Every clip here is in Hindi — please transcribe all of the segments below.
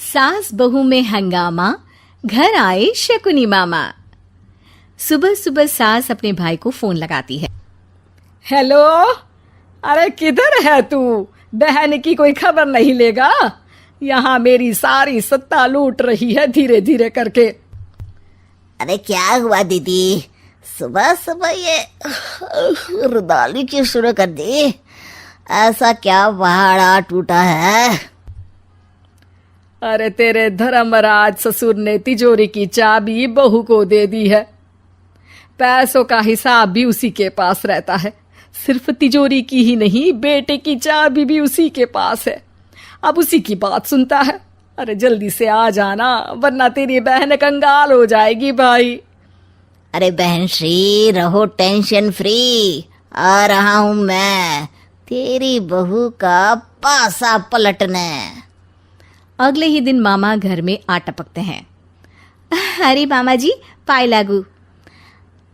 सास बहू में हंगामा, घर आए शकुनी मामा। सुबह सुबह सास अपने भाई को फोन लगाती है। हेलो, अरे किधर है तू? बहन की कोई खबर नहीं लेगा? यहाँ मेरी सारी सत्ता लूट रही है धीरे धीरे करके। अरे क्या हुआ दीदी, सुबह सुबह ये रुदाली क्यों शुरू कर दी? ऐसा क्या पहाड़ा टूटा है? अरे तेरे धर्मराज ससुर ने तिजोरी की चाबी बहू को दे दी है। पैसों का हिसाब भी उसी के पास रहता है। सिर्फ तिजोरी की ही नहीं, बेटे की चाबी भी उसी के पास है। अब उसी की बात सुनता है। अरे जल्दी से आ जाना, वरना तेरी बहन कंगाल हो जाएगी भाई। अरे बहन श्री, रहो टेंशन फ्री। आ रहा हूं मैं, तेरी बहू का पासा पलटने। अगले ही दिन मामा घर में आ टपकते हैं। अरे मामा जी, पाए लागू।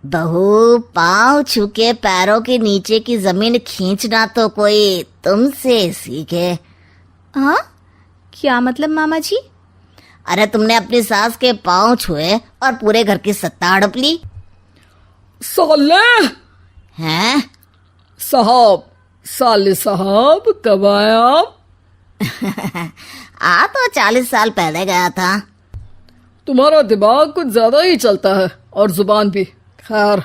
बहू, पाँव छूके पैरों के नीचे की जमीन खींचना तो कोई तुमसे सीखे। हाँ, क्या मतलब मामा जी? अरे तुमने अपनी सास के पाँव छुए और पूरे घर की सत्ता हड़प ली। साले हैं? साले साहब कब आए आप? आ तो 40 साल पहले गया था। तुम्हारा दिमाग कुछ ज्यादा ही चलता है और जुबान भी। खैर,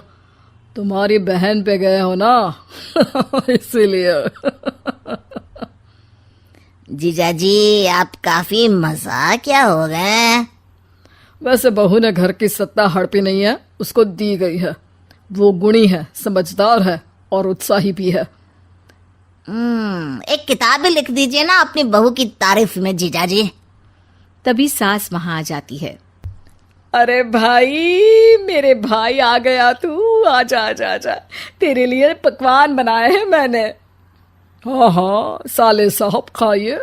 तुम्हारी बहन पे गए हो ना इसीलिए। जीजाजी, आप काफी मजाकिया हो गए। वैसे बहू ने घर की सत्ता हड़पी नहीं है, उसको दी गई है। वो गुणी है, समझदार है और उत्साही भी है। एक किताब भी लिख दीजिए ना अपनी बहू की तारीफ में जीजाजी। तभी सास वहां आ जाती है। अरे भाई, मेरे भाई आ गया तू। आजा आजा आजा, तेरे लिए पकवान बनाए हैं मैंने। हाँ हाँ साले साहब, खाइए।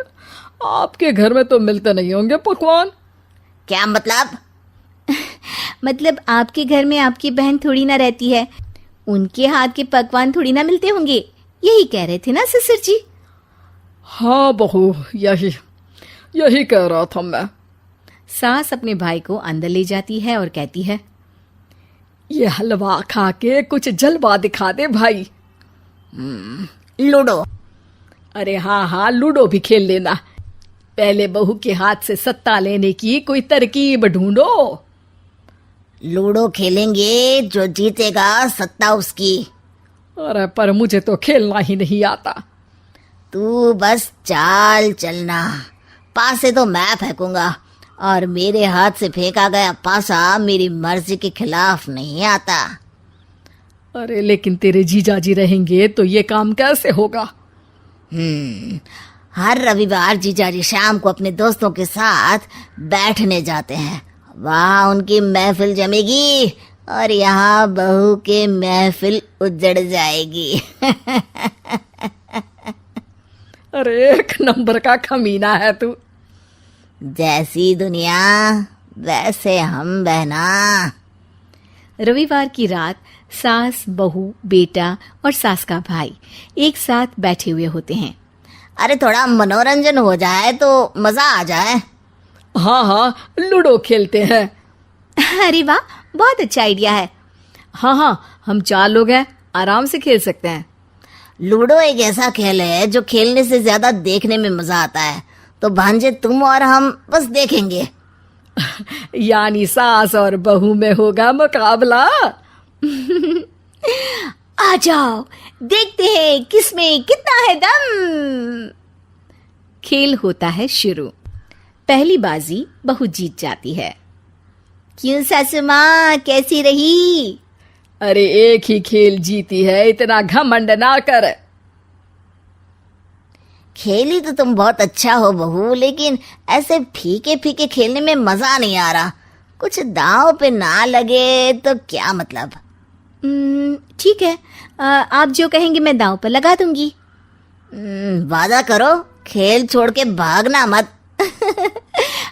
आपके घर में तो मिलते नहीं होंगे पकवान। क्या मतलब? मतलब आपके घर में आपकी बहन थोड़ी ना रहती है, उनके हाथ के पकवान थोड़ी ना मिलते होंगे, यही कह रहे थे ना ससुर जी? हाँ बहू, यही कह रहा था मैं। सास अपने भाई को अंदर ले जाती है और कहती है, ये हलवा खा के कुछ जलवा दिखा दे भाई। लूडो। अरे हाँ हाँ, लूडो भी खेल लेना। पहले बहू के हाथ से सत्ता लेने की कोई तरकीब ढूंढो। लूडो खेलेंगे, जो जीतेगा सत्ता उसकी। अरे पर मुझे तो खेलना ही नहीं आता। तू बस चाल चलना, पासे तो मैं फेंकूंगा और मेरे हाथ से फेंका गया पासा मेरी मर्जी के खिलाफ नहीं आता। अरे लेकिन तेरे जीजाजी रहेंगे तो ये काम कैसे होगा? हर रविवार जीजाजी शाम को अपने दोस्तों के साथ बैठने जाते हैं। वहाँ उनकी महफिल जमेगी और यहाँ बहू के महफिल उजड़ जाएगी। अरे एक नंबर का कमीना है तू। जैसी दुनिया वैसे हम बहना। रविवार की रात सास, बहू, बेटा और सास का भाई एक साथ बैठे हुए होते हैं। अरे थोड़ा मनोरंजन हो जाए तो मजा आ जाए। हाँ हाँ, लूडो खेलते हैं। अरे वाह, बहुत अच्छा आइडिया है। हाँ हाँ, हम 4 लोग हैं, आराम से खेल सकते हैं। लूडो एक ऐसा खेल है जो खेलने से ज्यादा देखने में मजा आता है। तो भांजे तुम और हम बस देखेंगे। यानी सास और बहू में होगा मुकाबला। आ जाओ, देखते हैं किसमें कितना है दम। खेल होता है शुरू। पहली बाजी बहू जीत जाती है। क्यों सासू माँ, कैसी रही? अरे एक ही खेल जीती है, इतना घमंड ना कर। खेली तो तुम बहुत अच्छा हो बहू, लेकिन ऐसे फीके फीके खेलने में मजा नहीं आ रहा। कुछ दांव पे ना लगे तो क्या मतलब? ठीक है, आप जो कहेंगे मैं दांव पर लगा दूंगी। वादा करो, खेल छोड़ के भागना मत।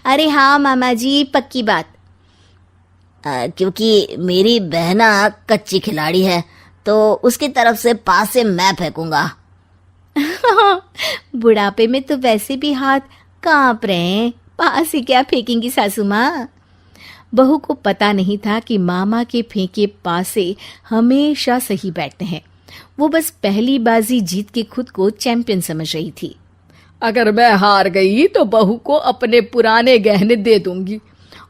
अरे हाँ मामा जी, पक्की बात। क्योंकि मेरी बहना कच्ची खिलाड़ी है, तो उसकी तरफ से पास से मैं फेंकूंगा। बुढ़ापे में तो वैसे भी हाथ कांप रहे हैं, पास ही क्या फेंकेंगी सासू माँ। बहू को पता नहीं था कि मामा के फेंके पासे हमेशा सही बैठते हैं। वो बस पहली बाजी जीत के खुद को चैंपियन समझ रही थी। अगर मैं हार गई तो बहू को अपने पुराने गहने दे दूंगी,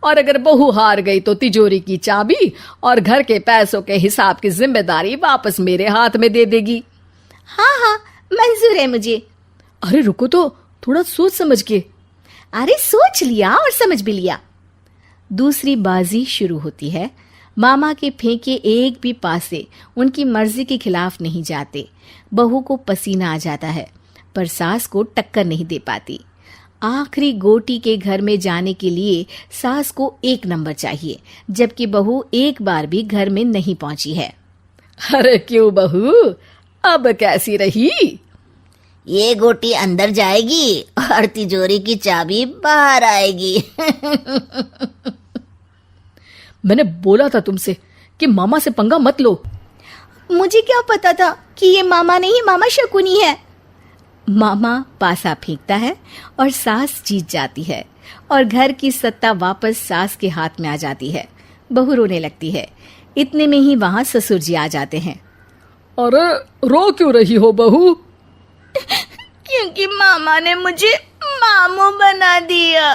और अगर बहू हार गई तो तिजोरी की चाबी और घर के पैसों के हिसाब की जिम्मेदारी वापस मेरे हाथ में दे देगी। हाँ हाँ, मंजूर है मुझे। अरे रुको तो, थोड़ा सोच समझ के। अरे सोच लिया और समझ भी लिया। दूसरी बाजी शुरू होती है। मामा के फेंके एक भी पासे उनकी मर्जी के खिलाफ नहीं जाते। बहू को पसीना आ जाता है, पर सास को टक्कर नहीं दे पाती। आखिरी गोटी के घर में जाने के लिए सास को 1 नंबर चाहिए, जबकि बहू एक बार भी घर में नहीं पहुंची है। अरे क्यों बहू, अब कैसी रही? ये गोटी अंदर जाएगी और तिजोरी की चाबी बाहर आएगी। मैंने बोला था तुमसे कि मामा से पंगा मत लो। मुझे क्या पता था कि ये मामा नहीं, मामा शकुनी है। मामा पासा फेंकता है और सास जीत जाती है और घर की सत्ता वापस सास के हाथ में आ जाती है। बहू रोने लगती है। इतने में ही वहां ससुर जी आ जाते हैं। अरे रो क्यों रही हो बहू? क्योंकि मामा ने मुझे मामू बना दिया।